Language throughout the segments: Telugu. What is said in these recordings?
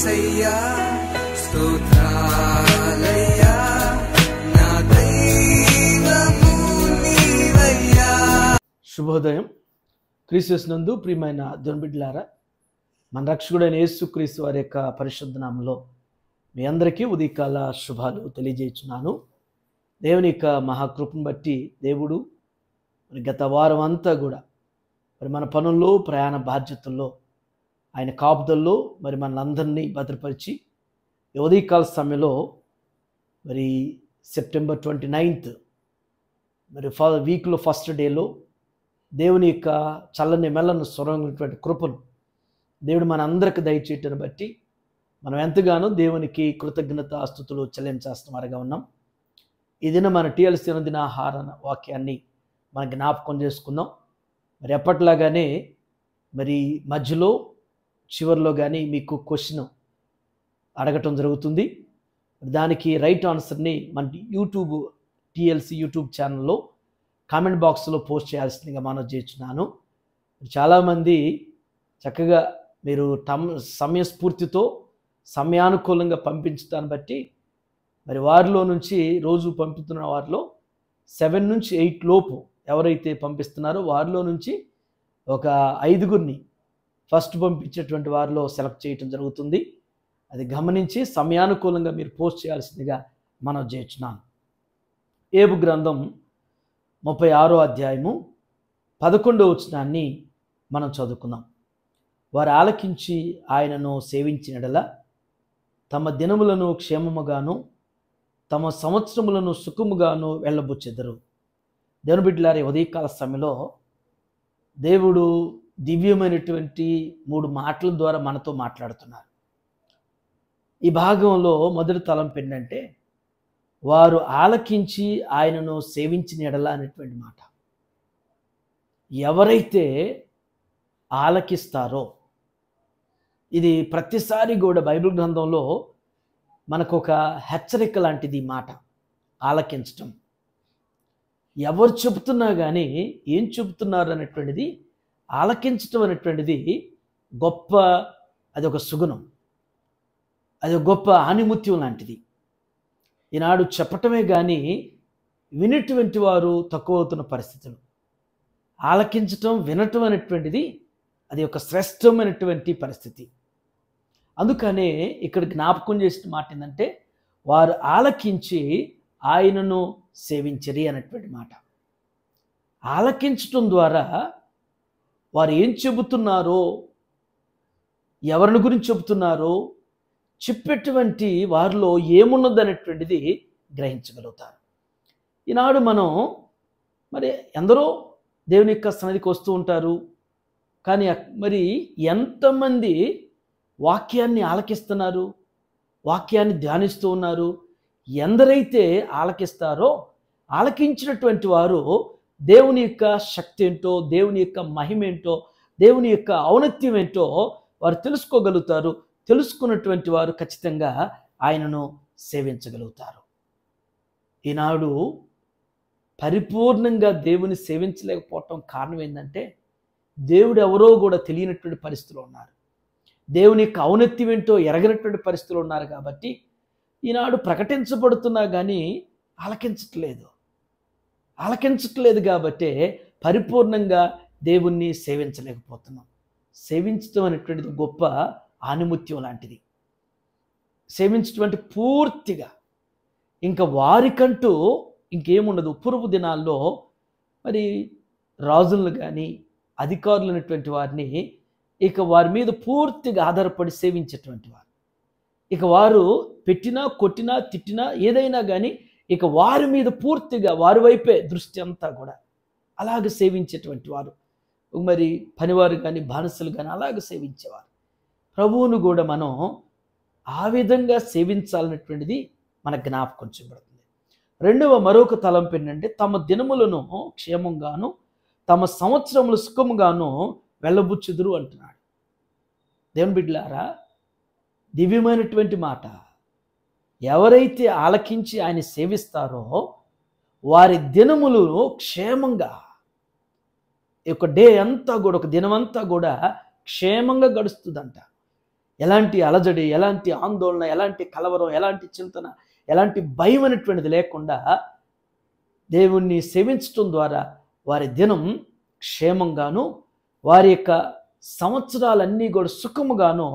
యేసయ్యా స్తోత్రాలయ్యా నా దైవము నీవయ్యా. శుభోదయం. క్రీస్తునందు ప్రియమైన దేవుని బిడ్డలారా, మన రక్షకుడైన యేసుక్రీస్తు వారి యొక్క పరిశుద్ధ నామములో మీ అందరికీ ఉదయకాల శుభాలు తెలియజేస్తున్నాను. దేవుని యొక్క మహాకృపను బట్టి దేవుడు మరి గత వారం అంతా కూడా మరి మన పనుల్లో, ప్రయాణ బాధ్యతల్లో, ఆయన కాపుదల్లో మరి మనందరినీ భద్రపరిచి ఈ ఉదయకాల సమయంలో మరి సెప్టెంబర్ 29 మరి వీక్లో ఫస్ట్ డేలో దేవుని యొక్క చల్లని మెల్లని స్వరమైనటువంటి కృపను దేవుడు మన అందరికి దయచేయటను బట్టి మనం ఎంతగానో దేవునికి కృతజ్ఞతాస్తుతులు చెల్లించేస్తున్నవారుగా ఉన్నాం. ఈ దిన మన టీఎల్సీ దిన ఆహార వాక్యాన్ని మనం జ్ఞాపకం చేసుకుందాం. మరి ఎప్పట్లాగానే మరి మధ్యలో చివరిలో కానీ మీకు క్వశ్చన్ అడగటం జరుగుతుంది. దానికి రైట్ ఆన్సర్ని మన టీఎల్సీ యూట్యూబ్ ఛానల్లో కామెంట్ బాక్స్లో పోస్ట్ చేయాల్సిందిగా మనం చేస్తున్నాను. చాలామంది చక్కగా మీరు సమయస్ఫూర్తితో సమయానుకూలంగా పంపించడాన్ని బట్టి మరి వారిలో నుంచి రోజు పంపుతున్న వారిలో 7 నుంచి 8 లోపు ఎవరైతే పంపిస్తున్నారో వారిలో నుంచి ఒక 5గురిని ఫస్ట్ పంపించేటువంటి వారిలో సెలెక్ట్ చేయటం జరుగుతుంది. అది గమనించి సమయానుకూలంగా మీరు పోస్ట్ చేయాల్సిందిగా మనం చేస్తున్నాను. ఏబు గ్రంథం 36వ అధ్యాయము 11వ వచనాన్ని మనం చదువుకుందాం. వారు ఆలకించి ఆయనను సేవించినడల తమ దినములను క్షేమముగాను తమ సంవత్సరములను సుఖముగాను వెళ్ళబుచ్చెదరు. దేవుని బిడ్డలారా, ఉదయకాల సమయంలో దేవుడు దివ్యమైనటువంటి 3 మాటల ద్వారా మనతో మాట్లాడుతున్నారు. ఈ భాగంలో మొదటి తలంపు ఏంటంటే వారు ఆలకించి ఆయనను సేవించిన ఎడల అనేటువంటి మాట. ఎవరైతే ఆలకిస్తారో, ఇది ప్రతిసారి కూడా బైబిల్ గ్రంథంలో మనకు ఒక హెచ్చరిక లాంటిది ఈ మాట, ఆలకించటం. ఎవరు చెబుతున్నా కానీ ఏం చెబుతున్నారు అనేటువంటిది, ఆలకించటం అనేటువంటిది గొప్ప, అది ఒక సుగుణం, అది ఒక గొప్ప ఆణిముత్యం లాంటిది. ఈనాడు చెప్పటమే కానీ వినేటువంటి వారు తక్కువ అవుతున్న పరిస్థితులు. ఆలకించటం, వినటం అనేటువంటిది అది ఒక శ్రేష్టమైనటువంటి పరిస్థితి. అందుకనే ఇక్కడ జ్ఞాపకం చేసిన మాట ఏంటంటే వారు ఆలకించి ఆయనను సేవించరి అనేటువంటి మాట. ఆలకించటం ద్వారా వారు ఏం చెబుతున్నారో, ఎవరిని గురించి చెబుతున్నారో, చెప్పేటువంటి వారిలో ఏమున్నది అనేటువంటిది గ్రహించగలుగుతారు. ఈనాడు మనం మరి ఎందరో దేవుని యొక్క సన్నిధికి వస్తూ ఉంటారు. కానీ మరి ఎంతమంది వాక్యాన్ని ఆలకిస్తున్నారు, వాక్యాన్ని ధ్యానిస్తూ ఉన్నారు? ఎందరైతే ఆలకిస్తారో, ఆలకించినటువంటి వారు దేవుని యొక్క శక్తి ఏంటో, దేవుని యొక్క మహిమ ఏంటో, దేవుని యొక్క ఔన్నత్యం ఏంటో వారు తెలుసుకోగలుగుతారు. తెలుసుకున్నటువంటి వారు ఖచ్చితంగా ఆయనను సేవించగలుగుతారు. ఈనాడు పరిపూర్ణంగా దేవుని సేవించలేకపోవటం కారణం ఏంటంటే దేవుడు ఎవరో కూడా తెలియనటువంటి పరిస్థితులు ఉన్నారు. దేవుని యొక్క ఔన్నత్యం ఏంటో ఎరగనటువంటి పరిస్థితులు ఉన్నారు. కాబట్టి ఈనాడు ప్రకటించబడుతున్నా కానీ ఆలకించట్లేదు కాబట్టి పరిపూర్ణంగా దేవుణ్ణి సేవించలేకపోతున్నాం. సేవించడం అనేటువంటిది గొప్ప ఆణిముత్యం లాంటిది. సేవించడం అంటే పూర్తిగా ఇంకా వారికంటూ ఇంకేముండదు. పూర్వ దినాల్లో మరి రాజులను కానీ అధికారులు అనేటువంటి వారిని ఇక వారి మీద పూర్తిగా ఆధారపడి సేవించేటువంటి వారు. ఇక వారు పెట్టినా, కొట్టినా, తిట్టినా, ఏదైనా కానీ ఇక వారి మీద పూర్తిగా వారి వైపే దృష్టి అంతా కూడా అలాగ సేవించేటువంటి వారు. మరి పనివారు కానీ బానిసలు కానీ అలాగ సేవించేవారు. ప్రభువును కూడా మనం ఆ విధంగా సేవించాలనేటువంటిది మన జ్ఞాపకం చేయబడుతుంది. రెండవ మరొక తలంపు ఏంటంటే తమ దినములను క్షేమంగాను తమ సంవత్సరములు సుఖముగాను వెళ్ళబుచ్చుదురు అంటున్నాడు. దేవుని బిడ్డలారా, దివ్యమైనటువంటి మాట. ఎవరైతే ఆలకించి ఆయన సేవిస్తారో వారి దినములు క్షేమంగా, ఒక డే అంతా కూడా, ఒక దినమంతా కూడా క్షేమంగా గడుస్తుందంట. ఎలాంటి అలజడి, ఎలాంటి ఆందోళన, ఎలాంటి కలవరం, ఎలాంటి చింతన, ఎలాంటి భయం అనేటువంటిది లేకుండా దేవుణ్ణి సేవించటం ద్వారా వారి దినం క్షేమంగాను, వారి యొక్క సంవత్సరాలన్నీ కూడా సుఖముగాను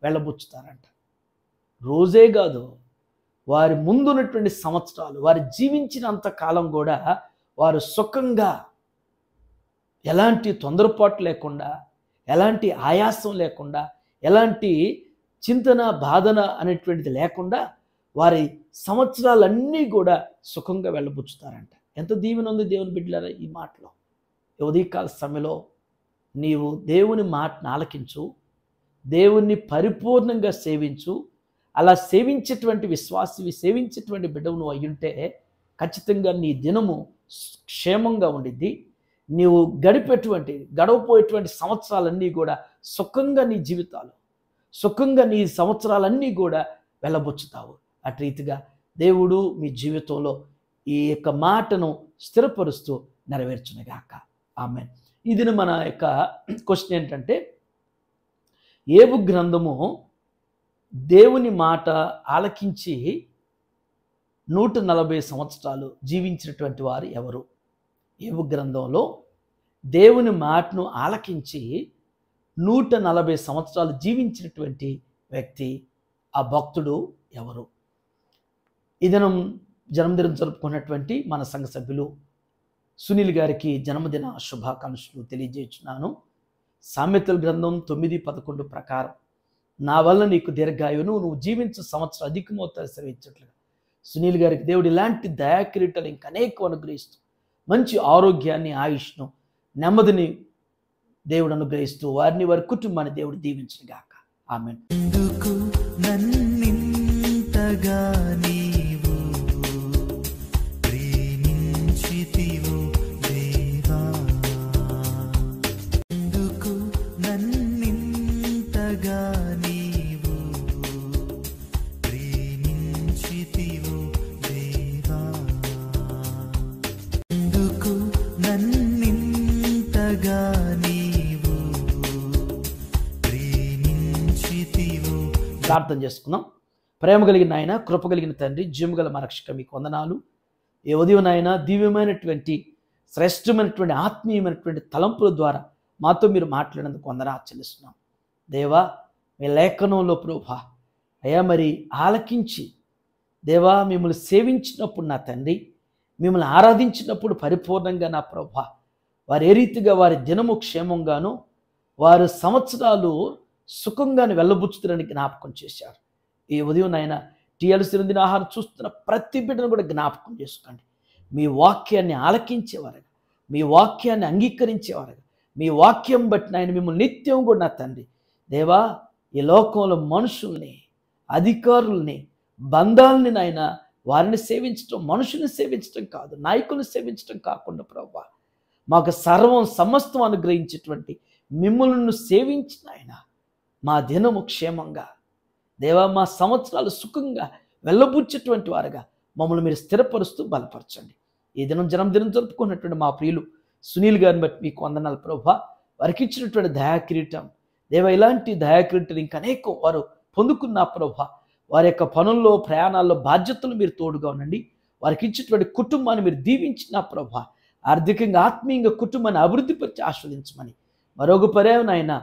వెళ్ళబుచ్చుతారంట. రోజే కాదు, వారి ముందున్నటువంటి సంవత్సరాలు, వారు జీవించినంత కాలం కూడా వారు సుఖంగా, ఎలాంటి తొందరపాటు లేకుండా, ఎలాంటి ఆయాసం లేకుండా, ఎలాంటి చింతన బాధన అనేటువంటిది లేకుండా వారి సంవత్సరాలన్నీ కూడా సుఖంగా వెళ్ళబుచ్చుతారంట. ఎంత దీవెన ఉంది దేవుని బిడ్డలారా ఈ మాటలో. ఉదయకాల సమయంలో నీవు దేవుని మాటను ఆలకించు, దేవుణ్ణి పరిపూర్ణంగా సేవించు. అలా సేవించేటువంటి విశ్వాసివి, సేవించేటువంటి బిడ్డవు నువ్వు అయ్యుంటే ఖచ్చితంగా నీ దినము క్షేమంగా ఉండిద్ది. నీవు గడవపోయేటువంటి సంవత్సరాలన్నీ కూడా సుఖంగా, నీ జీవితాలు సుఖంగా, నీ సంవత్సరాలన్నీ కూడా వెళ్ళబుచ్చుతావు. అటు రీతిగా దేవుడు మీ జీవితంలో ఈ యొక్క మాటను స్థిరపరుస్తూ నెరవేర్చునుగాక. ఆమేన్. ఇది మన యొక్క క్వశ్చన్ ఏంటంటే, ఏబు గ్రంథము దేవుని మాట ఆలకించి 140 సంవత్సరాలు జీవించినటువంటి వారు ఎవరు? ఏబు గ్రంథంలో దేవుని మాటను ఆలకించి 140 సంవత్సరాలు జీవించినటువంటి వ్యక్తి, ఆ భక్తుడు ఎవరు? ఈ దినం జన్మదినం జరుపుకున్నటువంటి మన సంఘ సభ్యులు సునీల్ గారికి జన్మదిన శుభాకాంక్షలు తెలియజేస్తున్నాను. సామెతల గ్రంథం 9:11 ప్రకారం, నా వల్ల నీకు దీర్ఘాయువును, నువ్వు జీవించే సంవత్సరం అధికమవుతారు సెలవిచ్చట్లుగా సునీల్ గారికి దేవుడు ఇలాంటి దయాకిరీటాలు ఇంకా అనేకం అనుగ్రహిస్తూ మంచి ఆరోగ్యాన్ని, ఆయుష్ను, నెమ్మదిని దేవుడు అనుగ్రహిస్తూ వారిని, వారి కుటుంబాన్ని దేవుడు దీవించును గాక. ఆమేన్. ఎందుకు నన్నింతగా నీవు ప్రేమించితివో దేవా, ఎందుకు నన్నింతగా నీవు ప్రేమించితివో దేవా, ఎందుకు నన్నింతగా నీవు ప్రేమించితివో. ప్రార్థన చేసుకుందాం. ప్రేమ కలిగిన ఆయన, కృప కలిగిన తండ్రి, జీవగల మా రక్షక మీకు వందనాలు. ఏ ఉదయం నాయన దివ్యమైనటువంటి, శ్రేష్టమైనటువంటి, ఆత్మీయమైనటువంటి తలంపుల ద్వారా మాతో మీరు మాట్లాడినందుకు వందనాలు చెల్లిస్తున్నాం. దేవా, మీ లేఖనంలో ప్రభువా అయ్యా మరి ఆలకించి దేవా మిమ్మల్ని సేవించినప్పుడు నా తండ్రి, మిమ్మల్ని ఆరాధించినప్పుడు పరిపూర్ణంగా నా ప్రభువా వారు ఏ రీతిగా వారి దినము క్షేమంగాను, వారు సంవత్సరాలు సుఖంగాను వెళ్ళబుచ్చుతారని జ్ఞాపకం చేశారు. ఈ ఉదయం నాయన టీఎల్సీ దిన ఆహారం చూస్తున్న ప్రతి బిడ్డను కూడా జ్ఞాపకం చేసుకోండి. మీ వాక్యాన్ని ఆలకించేవారుగా, మీ వాక్యాన్ని అంగీకరించేవారుగా, మీ వాక్యం బట్టి నాయన మిమ్మల్ని నిత్యం కూడా నా తండ్రి దేవా ఈ లోకంలో మనుషుల్ని, అధికారుల్ని, బంధాలని నాయన వారిని సేవించడం, మనుషుల్ని సేవించడం కాదు, నాయకుల్ని సేవించడం కాకుండా ప్రభువా మాకు సర్వం సమస్తం అనుగ్రహించేటువంటి మిమ్మల్ని సేవించిన ఆయన మా దినము క్షేమంగా దేవా, మా సంవత్సరాలు సుఖంగా వెళ్ళబుచ్చేటువంటి వారుగా మమ్మల్ని మీరు స్థిరపరుస్తూ బలపరచండి. ఈ దినం జన్మదినం జరుపుకున్నటువంటి మా ప్రియులు సునీల్ గారిని బట్టి మీకు వందనాలు ప్రభువా. వారికి ఇచ్చినటువంటి దయాకిరీటం దేవా, ఇలాంటి దయాకిరీటం ఇంకా అనేకం వారు పొందుకున్న ప్రభువా. వారి యొక్క పనుల్లో, ప్రయాణాల్లో, బాధ్యతలు మీరు తోడుగా ఉండండి. వారికి ఇచ్చినటువంటి కుటుంబాన్ని మీరు దీవించిన ప్రభువా, ఆర్థికంగా, ఆత్మీయంగా కుటుంబాన్ని అభివృద్ధిపరిచి ఆస్వాదించమని మరొక పర్యాయం ఆయన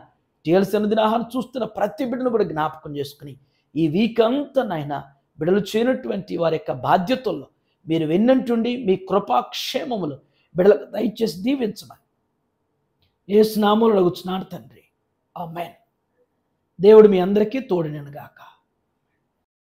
టీఎల్సీ ఆహారం చూస్తున్న ప్రతి బిడ్డను కూడా జ్ఞాపకం చేసుకుని ఈ వీక్ అంతా నాయన బిడ్డలు చేయనటువంటి వారి యొక్క బాధ్యతల్లో మీరు వెన్నంటుండి మీ కృపాక్షేమములు బిడ్డలకు దయచేసి దీవించమని యేసు నామములో అడుగుచున్నాను తండ్రి. ఆమేన్. దేవుడు మీ అందరికీ తోడునగాక.